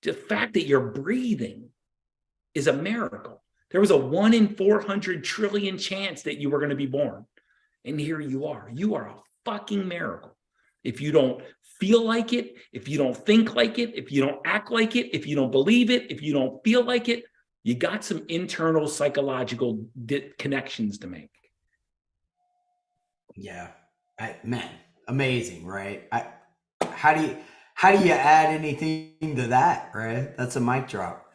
The fact that you're breathing is a miracle. There was a 1 in 400 trillion chance that you were going to be born. And here you are. You are a fucking miracle. If you don't feel like it, if you don't think like it, if you don't act like it, if you don't believe it, if you don't feel like it, you got some internal psychological connections to make. Yeah, man, amazing, right? How do you add anything to that, right? That's a mic drop.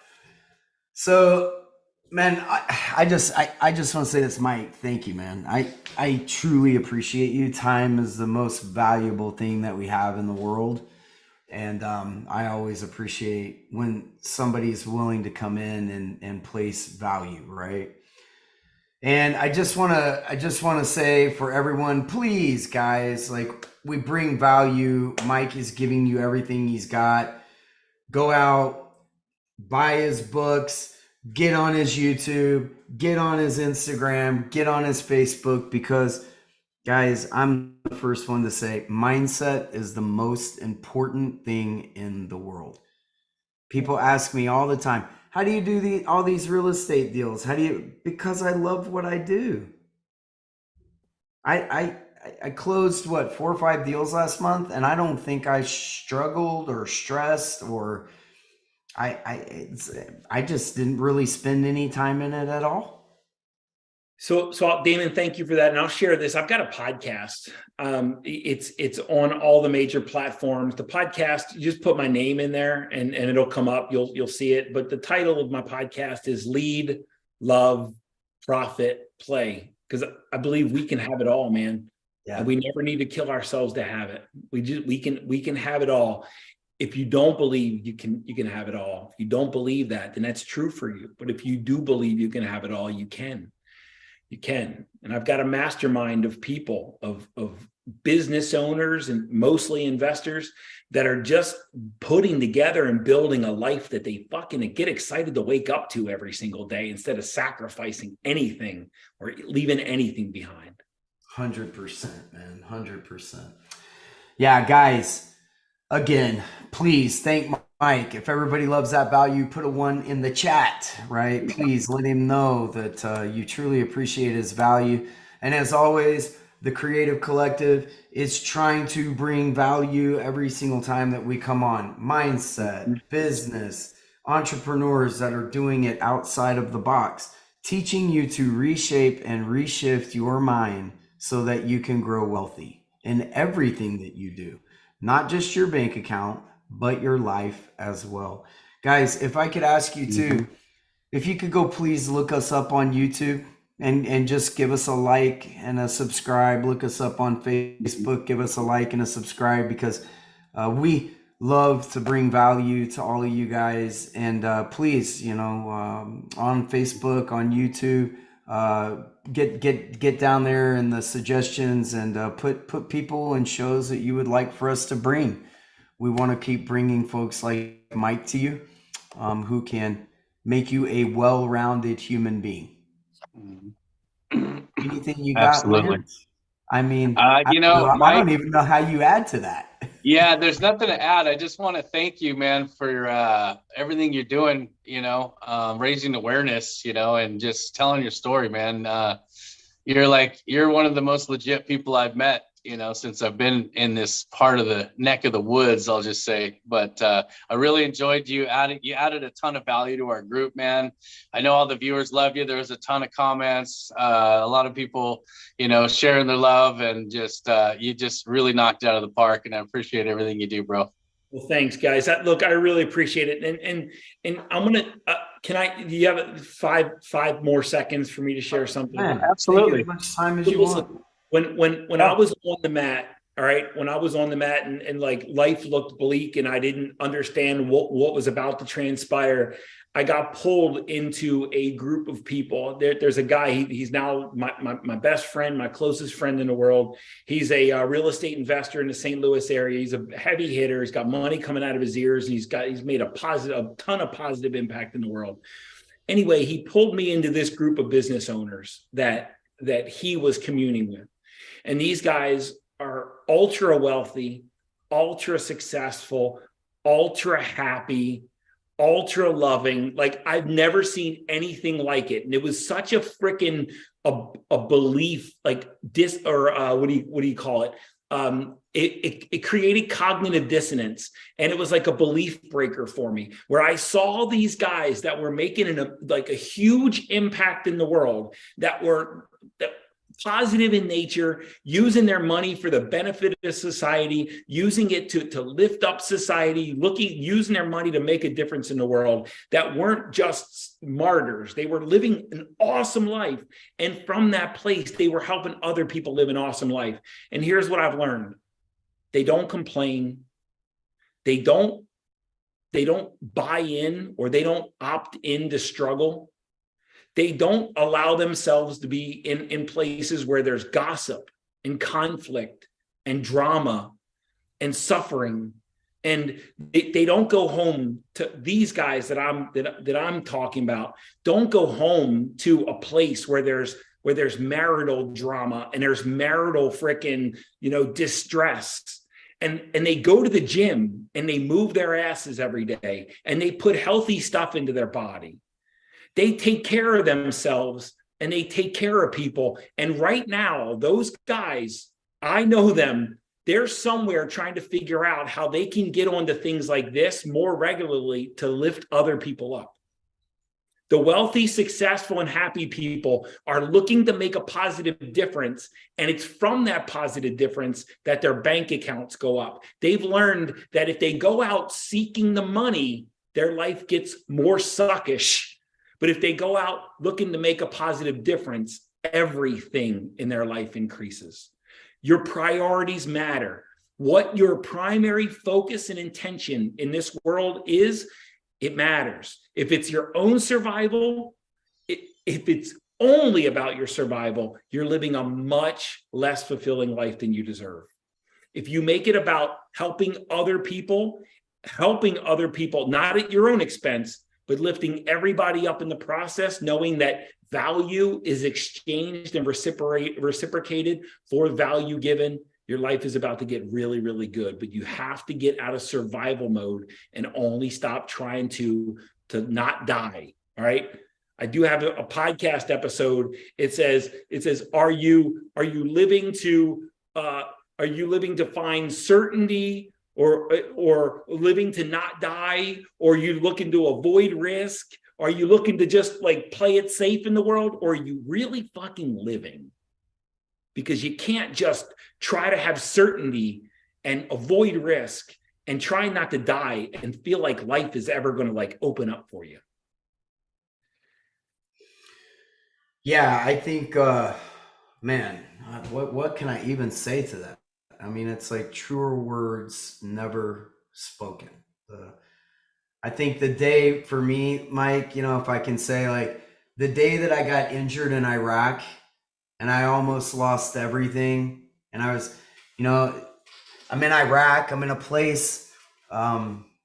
So, man, I just want to say this, Mike. Thank you, man. I truly appreciate you. Time is the most valuable thing that we have in the world, and I always appreciate when somebody's willing to come in and place value, right? And I just want to say for everyone, please, guys, like, we bring value. Mike is giving you everything he's got. Go out, buy his books, get on his YouTube, get on his Instagram, get on his Facebook, because, guys, I'm the first one to say mindset is the most important thing in the world. People ask me all the time, how do you do all these real estate deals? Because I love what I do. I closed what, 4 or 5 deals last month, and I don't think I struggled or stressed or I just didn't really spend any time in it at all. So Damon, thank you for that. And I'll share this. I've got a podcast. It's on all the major platforms. The podcast, you just put my name in there and it'll come up. You'll see it. But the title of my podcast is Lead, Love, Profit, Play. Because I believe we can have it all, man. Yeah. And we never need to kill ourselves to have it. We can have it all. If you don't believe you can have it all. If you don't believe that, then that's true for you. But if you do believe you can have it all, you can. You can. And I've got a mastermind of people, of business owners and mostly investors that are just putting together and building a life that they fucking get excited to wake up to every single day instead of sacrificing anything or leaving anything behind. 100%, man. 100%. Yeah, guys, again, please thank Mike. If everybody loves that value, put a 1 in the chat, right? Please let him know that you truly appreciate his value. And as always, the Creative Collective is trying to bring value every single time that we come on. Mindset, business, entrepreneurs that are doing it outside of the box, teaching you to reshape and reshift your mind so that you can grow wealthy in everything that you do, not just your bank account, but your life as well. Guys, if I could ask you to, if you could go please look us up on YouTube and just give us a like and a subscribe. Look us up on Facebook, give us a like and a subscribe, because we love to bring value to all of you guys. And please, on Facebook, on YouTube, get down there in the suggestions and put people and shows that you would like for us to bring. We want to keep bringing folks like Mike to you, who can make you a well-rounded human being. Anything you got? Absolutely. I mean, I don't even know how you add to that. Yeah, there's nothing to add. I just want to thank you, man, for everything you're doing, raising awareness, and just telling your story, man. You're one of the most legit people I've met, since I've been in this part of the neck of the woods, I'll just say. But I really enjoyed you added a ton of value to our group, man. I know all the viewers love you. There was a ton of comments, a lot of people, sharing their love, and just you just really knocked it out of the park. And I appreciate everything you do, bro. Well, thanks, guys. Look, I really appreciate it. And I'm gonna. Do you have 5 more seconds for me to share something? Man, absolutely. Take as much time as you want. When I was on the mat, all right, when I was on the mat and like life looked bleak and I didn't understand what was about to transpire, I got pulled into a group of people. There's a guy, he's now my best friend, my closest friend in the world. He's a real estate investor in the St. Louis area. He's a heavy hitter. He's got money coming out of his ears, and he's made a ton of positive impact in the world. Anyway, he pulled me into this group of business owners that he was communing with. And these guys are ultra wealthy, ultra successful, ultra happy, ultra loving. Like, I've never seen anything like it. And it was such a freaking a belief, like what do you call it? It created cognitive dissonance, and it was like a belief breaker for me, where I saw these guys that were making a huge impact in the world, that positive in nature, using their money for the benefit of society, using it to lift up society, using their money to make a difference in the world, that weren't just martyrs. They were living an awesome life. And from that place, they were helping other people live an awesome life. And here's what I've learned. They don't complain. They don't buy in, or they don't opt in to struggle. They don't allow themselves to be in places where there's gossip and conflict and drama and suffering. And they don't go home to these guys that I'm talking about. Don't go home to a place where there's marital drama and there's marital freaking, distress and they go to the gym and they move their asses every day and they put healthy stuff into their body. They take care of themselves and they take care of people. And right now, those guys, I know them, they're somewhere trying to figure out how they can get onto things like this more regularly to lift other people up. The wealthy, successful, and happy people are looking to make a positive difference. And it's from that positive difference that their bank accounts go up. They've learned that if they go out seeking the money, their life gets more suckish. But if they go out looking to make a positive difference, everything in their life increases. Your priorities matter. What your primary focus and intention in this world is, it matters. If it's your own survival, if it's only about your survival, you're living a much less fulfilling life than you deserve. If you make it about helping other people, not at your own expense, but lifting everybody up in the process, knowing that value is exchanged and reciprocated for value given, your life is about to get really, really good. But you have to get out of survival mode and only stop trying to not die. All right. I do have a podcast episode. It says, are you living to find certainty, or living to not die? Or are you looking to avoid risk? Are you looking to just like play it safe in the world? Or are you really fucking living? Because you can't just try to have certainty and avoid risk and try not to die and feel like life is ever going to like open up for you. Yeah, I think, man, what can I even say to that? I mean, it's like truer words never spoken. I think the day for me, Mike, you know, if I can say, like, the day that I got injured in Iraq and I almost lost everything, and I was, you know, I'm in Iraq, I'm in a place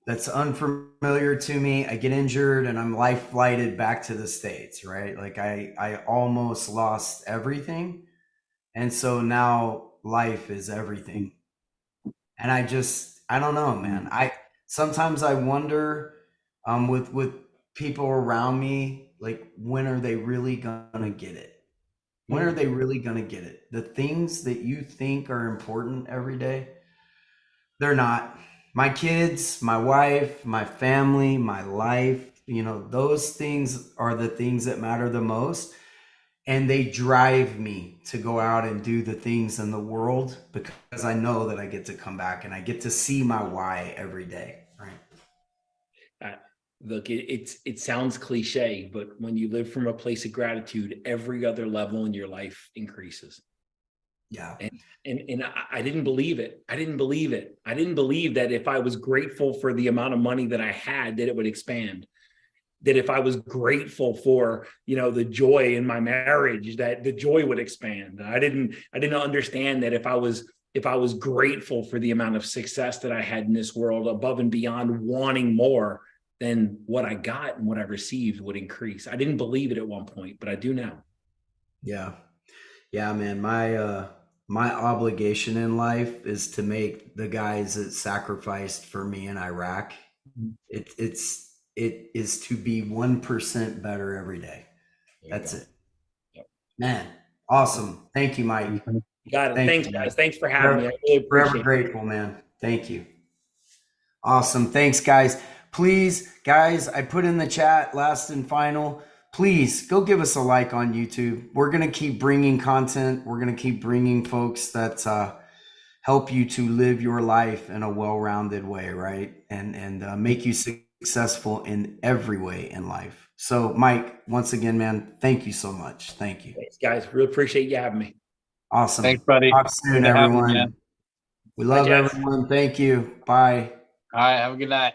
that's unfamiliar to me. I get injured and I'm life flighted back to the States, right? Like I almost lost everything. And so now life is everything. And I don't know, man. Sometimes I wonder with people around me, like, when are they really gonna get it? When are they really gonna get it? The things that you think are important every day, they're not. My kids, my wife, my family, my life, you know, those things are the things that matter the most. And they drive me to go out and do the things in the world because I know that I get to come back and I get to see my why every day. Right. Look, it sounds cliche, but when you live from a place of gratitude, every other level in your life increases. Yeah. And I didn't believe it. I didn't believe it. I didn't believe that if I was grateful for the amount of money that I had, that it would expand. That if I was grateful for, you know, the joy in my marriage, that the joy would expand. I didn't understand that if I was grateful for the amount of success that I had in this world, above and beyond wanting more, then what I got and what I received would increase. I didn't believe it at one point, but I do now. Yeah. Yeah, man. My obligation in life is to make the guys that sacrificed for me in Iraq. It is to be 1% better every day. That's it. Yep. Man, awesome. Thank you, Mike. You got it. Thanks, you, guys. Thanks for having me. I really Forever appreciate it. grateful, man. Thank you. Awesome. Thanks, guys. Please, guys, I put in the chat, last and final, please go give us a like on YouTube. We're going to keep bringing content. We're going to keep bringing folks that help you to live your life in a well-rounded way, right? And make you successful in every way in life. So, Mike, once again, man, thank you so much. Thank you. Thanks, guys. Really appreciate you having me. Awesome. Thanks, buddy. Talk soon, Good to have you, everyone. man. We love Bye, Jess. everyone. Thank you. Bye. All right. Have a good night.